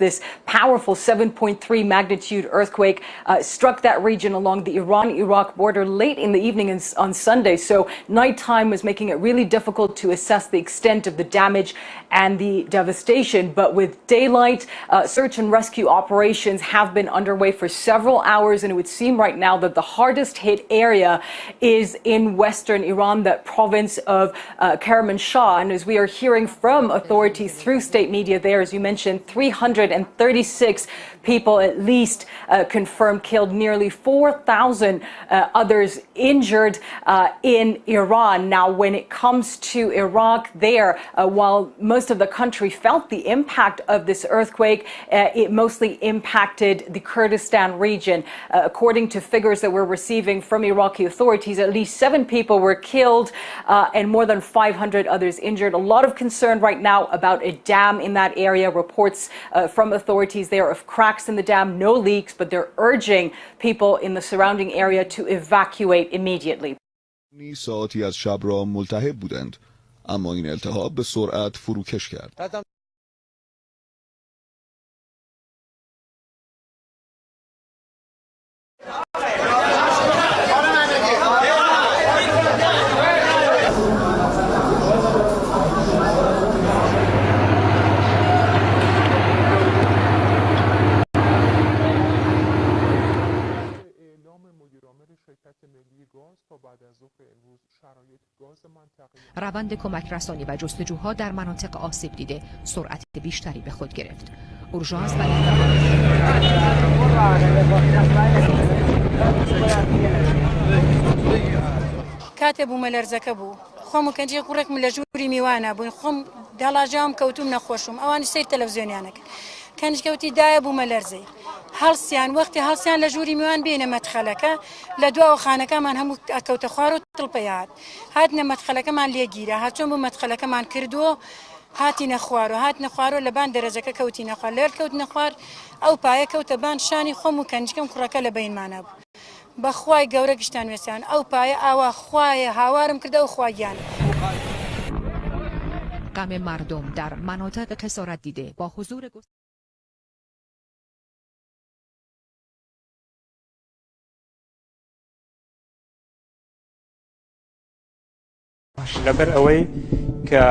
this powerful 7.3 magnitude earthquake struck that region along the Iran-Iraq border late in the evening on Sunday. So nighttime was making it really difficult to assess the extent of the damage and the devastation. But with daylight, search and rescue operations have been underway for several hours, and it would seem right now that the hardest hit area is in western Iran, that province of Kermanshan. And as we are hearing from authorities through state media there, as you mentioned, 336 people at least confirmed killed, nearly 4,000 others injured in Iran. Now, when it comes to Iraq, there, while most of the country felt the impact of this earthquake, it mostly impacted the Kurdistan region. According to figures that we're receiving from Iraqi authorities, at least 7 people were killed and more than 500 others injured. A lot of concern right now about a dam in that area. Reports from authorities there of cracks in the dam, no leaks, but they're urging people in the surrounding area to evacuate immediately. ساعتی از شب را ملتهب بودند، اما این التهاب به سرعت فروکش کرد. روند کمک رسانی و جستجوها در مناطق آسیب دیده سرعت بیشتری به خود گرفت. اورژانس و کاتب و ملرزەکە بوو خۆم و کەنجی قوڕێکم لە ژووری میوانە بووین خۆم دەڵاژام کەوتوم نەخۆشم ئەوانی سەیر تەلەڤیزیۆنیانەکە کەنجکەوتی دایە بوو مەلەرزەی هەڵسیان وەختی هەڵسیان لە ژووری میوان بینە مەدخەلەکە لە دواوە خانەکەمان هەموو ئەکەوتە خوار و تڵپەیات هاتنە مەدخەلەکەمان لێگیرە هاتچۆن بوو مەدخەلەکەمان کردووە هاتینە خوار و هاتنە خوار و لەبان دەرەجەکە کەوتینە خوار لێر کەوتنە خوار ئەو پایە کەوتە بان شانی خۆم و کەنجکەم کوڕەکە لە بەینمانە بوو بەخوای گەورە گشتان وێسان ئەو پایە ئاوا خوایە هاوارم کردە و خواگیان. غم مردم در مناطق خسارت دیده با حضور لەبەر ئەوەی کە